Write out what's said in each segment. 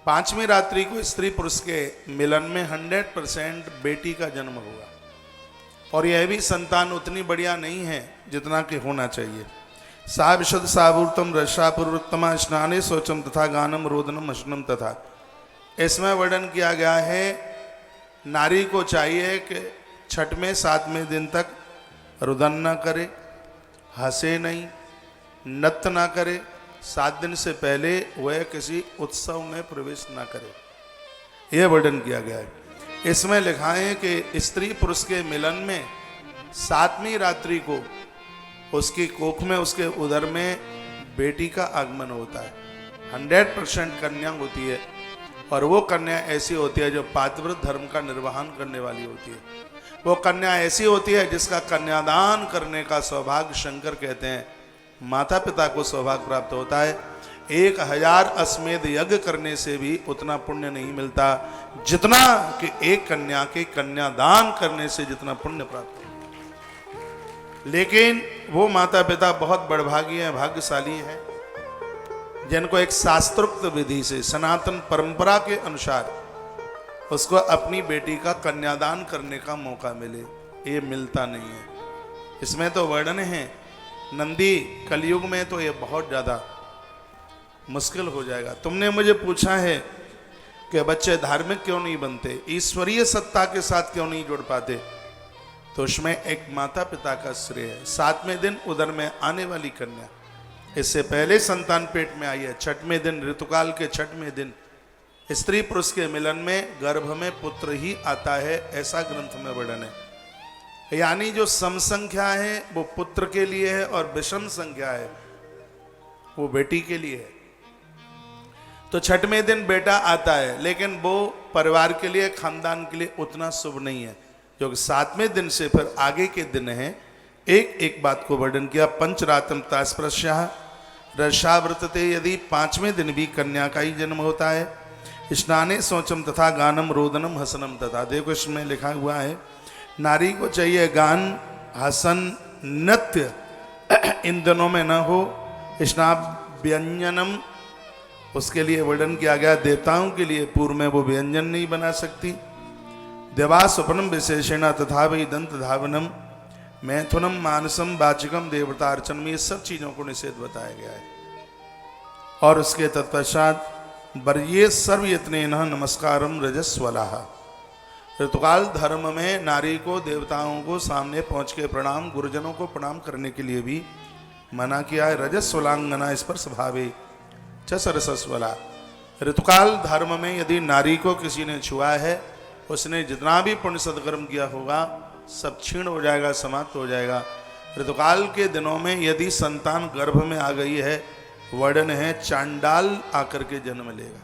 पांचवी रात्रि को स्त्री पुरुष के मिलन में 100% बेटी का जन्म होगा, और यह भी संतान उतनी बढ़िया नहीं है जितना कि होना चाहिए। सा विशुद्ध सावूर्तम रसा पूर्वोत्तमा स्नाने शौचम तथा गानम रोदनम हसनम तथा। इसमें वर्णन किया गया है नारी को चाहिए कि छठवें सातवें दिन तक रुदन न करे, हंसे नहीं, नृत्य न करे, 7 दिन से पहले वह किसी उत्सव में प्रवेश न करे, यह वर्णन किया गया है। इसमें लिखा है कि स्त्री पुरुष के मिलन में 7वीं रात्रि को उसकी कोख में, उसके उदर में बेटी का आगमन होता है। 100% कन्या होती है, और वो कन्या ऐसी होती है जो पातिव्रत धर्म का निर्वहन करने वाली होती है। वो कन्या ऐसी होती है जिसका कन्यादान करने का सौभाग्य, शंकर कहते हैं, माता पिता को सौभाग्य प्राप्त होता है। 1000 अश्वमेध यज्ञ करने से भी उतना पुण्य नहीं मिलता जितना कि एक कन्या के कन्यादान करने से जितना पुण्य प्राप्त है। लेकिन वो माता पिता बहुत बड़भागी हैं, भाग्यशाली हैं, जिनको एक शास्त्रोक्त विधि से, सनातन परंपरा के अनुसार उसको अपनी बेटी का कन्यादान करने का मौका मिले। ये मिलता नहीं है। इसमें तो वर्णन है नंदी, कलयुग में तो ये बहुत ज़्यादा मुश्किल हो जाएगा। तुमने मुझे पूछा है कि बच्चे धार्मिक क्यों नहीं बनते, ईश्वरीय सत्ता के साथ क्यों नहीं जुड़ पाते, तो उसमें एक माता पिता का श्रेय है। 7वें दिन उदर में आने वाली कन्या, इससे पहले संतान पेट में आई है। 6वें दिन, ऋतुकाल के 6वें दिन स्त्री पुरुष के मिलन में गर्भ में पुत्र ही आता है, ऐसा ग्रंथ में वर्णन है। यानी जो सम संख्या है वो पुत्र के लिए है, और विषम संख्या है वो बेटी के लिए है। तो 6वें दिन बेटा आता है, लेकिन वो परिवार के लिए, खानदान के लिए उतना शुभ नहीं है, जो 7वें दिन से फिर आगे के दिन है। एक एक बात को वर्णन किया। पंचरात्रम तास्पृश्य रसाव्रतते, यदि 5वें दिन भी कन्या का ही जन्म होता है। स्नाने शौचम तथा गानम रोदनम हसनम तथा। देखो इसमें लिखा हुआ है नारी को चाहिए गान, हसन, नृत्य इन दिनों में न हो। स्नान व्यंजनम, उसके लिए वर्णन किया गया देवताओं के लिए पूर्व में वो व्यंजन नहीं बना सकती। देवा स्वप्नम विशेषण तथा वही दंत धावनम, मैथुनम, मानसम, वाचिकम, देवता अर्चनम, ये सब चीजों को निषेध बताया गया है। और उसके तत्पश्चात बर्ये सर्वयत्ने नमस्कारम रजस्वलाह। ऋतुकाल धर्म में नारी को देवताओं को सामने पहुंच के प्रणाम, गुरुजनों को प्रणाम करने के लिए भी मना किया है। रजस्वलांगना स्पर्श भावे च सरसस्वला। ऋतुकाल धर्म में यदि नारी को किसी ने छुआ है, उसने जितना भी पुण्य सत्कर्म किया होगा सब क्षीण हो जाएगा, समाप्त हो जाएगा। ऋतुकाल के दिनों में यदि संतान गर्भ में आ गई है, वर्णन है चांडाल आकर के जन्म लेगा,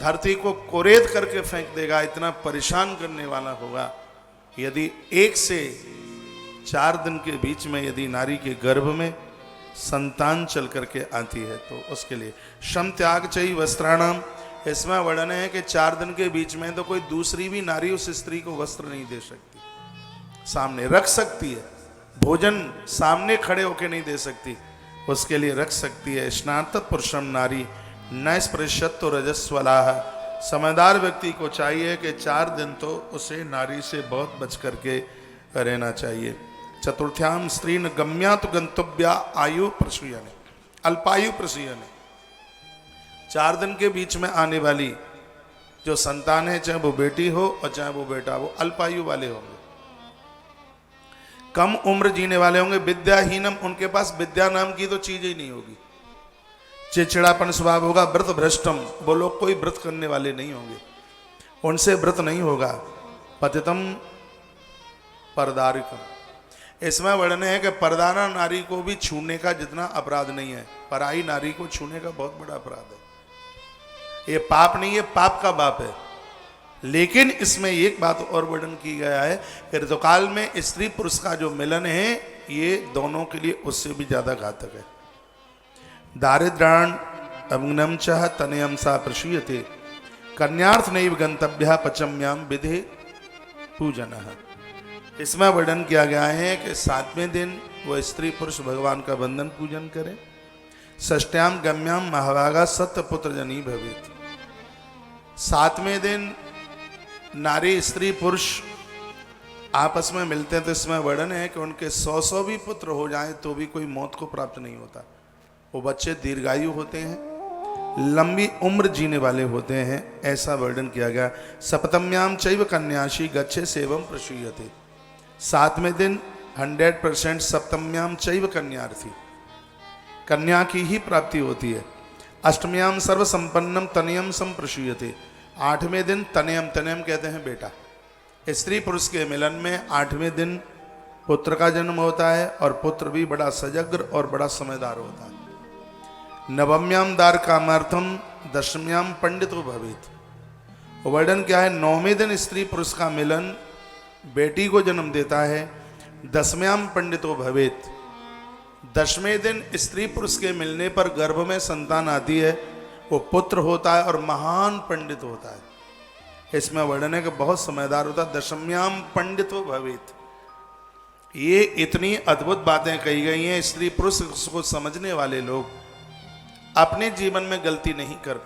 धरती को कुरेद करके फेंक देगा, इतना परेशान करने वाला होगा। यदि 1 से 4 दिन के बीच में यदि नारी के गर्भ में संतान चल करके आती है तो उसके लिए श्रम त्याग चाहिए वस्त्राणाम। इसमें वर्णन है कि 4 दिन के बीच में तो कोई दूसरी भी नारी उस स्त्री को वस्त्र नहीं दे सकती, सामने रख सकती है, भोजन सामने खड़े होके नहीं दे सकती, उसके लिए रख सकती है। स्नात पुरुषम नारी न स्पृशत्व रजस्वलाह। समझदार व्यक्ति को चाहिए कि 4 दिन तो उसे नारी से बहुत बच करके रहना चाहिए। चतुर्थ्याम स्त्री न गम्या तो गंतव्या आयु प्रसूयने, अल्पायु प्रसूयने। 4 दिन के बीच में आने वाली जो संतान है, चाहे वो बेटी हो और चाहे वो बेटा, वो अल्पायु वाले होंगे, कम उम्र जीने वाले होंगे। विद्याहीनम, उनके पास विद्या नाम की तो चीज ही नहीं होगी, चिड़चिड़ापन स्वभाव होगा। व्रत भ्रष्टम, वो लोग कोई व्रत करने वाले नहीं होंगे, उनसे व्रत नहीं होगा। पतितम परदारिकम, इसमें वर्णन है कि परदाना नारी को भी छूने का जितना अपराध नहीं है, पराई नारी को छूने का बहुत बड़ा अपराध है। ये पाप नहीं है, पाप का बाप है। लेकिन इसमें एक बात और वर्णन की गया है कि ऋतुकाल में स्त्री पुरुष का जो मिलन है, ये दोनों के लिए उससे भी ज्यादा घातक है। दारिद्राण अग्नम चह तनयम सा प्रसूयते, कन्यार्थ नैव गंतव्य पचम्याम विधे पूजन। इसमें वर्णन किया गया है कि 7वें दिन वो स्त्री पुरुष भगवान का बंधन पूजन करें। षष्ठ्याम गम्याम महाभागा सत्यपुत्र जनी भवेत, 7वें दिन नारी स्त्री पुरुष आपस में मिलते हैं तो इसमें वर्णन है कि उनके 100 भी पुत्र हो जाएं तो भी कोई मौत को प्राप्त नहीं होता। वो बच्चे दीर्घायु होते हैं, लंबी उम्र जीने वाले होते हैं, ऐसा वर्णन किया गया। सप्तम्याम चैव कन्याशी गच्छे सेवम प्रसूयते। 7वें दिन 100% सप्तम्याम चैव कन्यार्थी, कन्या की ही प्राप्ति होती है। अष्टम्याम सर्व संपन्नम तनयम संप्रसूयते। 8वें दिन तनयम, तनयम कहते हैं बेटा। स्त्री पुरुष के मिलन में 8वें दिन पुत्र का जन्म होता है और पुत्र भी बड़ा सजग्र और बड़ा समझदार होता है। नवम्याम दार कामार्थम दशम्याम पंडितो भवेत। वर्णन क्या है? 9वें दिन स्त्री पुरुष का मिलन बेटी को जन्म देता है। 10व्याम पंडितो भवेत। 10वें दिन स्त्री पुरुष के मिलने पर गर्भ में संतान आती है, वो पुत्र होता है और महान पंडित होता है। इसमें वर्णन है कि बहुत समझदार होता है। 10व्याम पंडितो भवेत। ये इतनी अद्भुत बातें कही गई हैं, स्त्री पुरुष को समझने वाले लोग अपने जीवन में गलती नहीं कर पाते।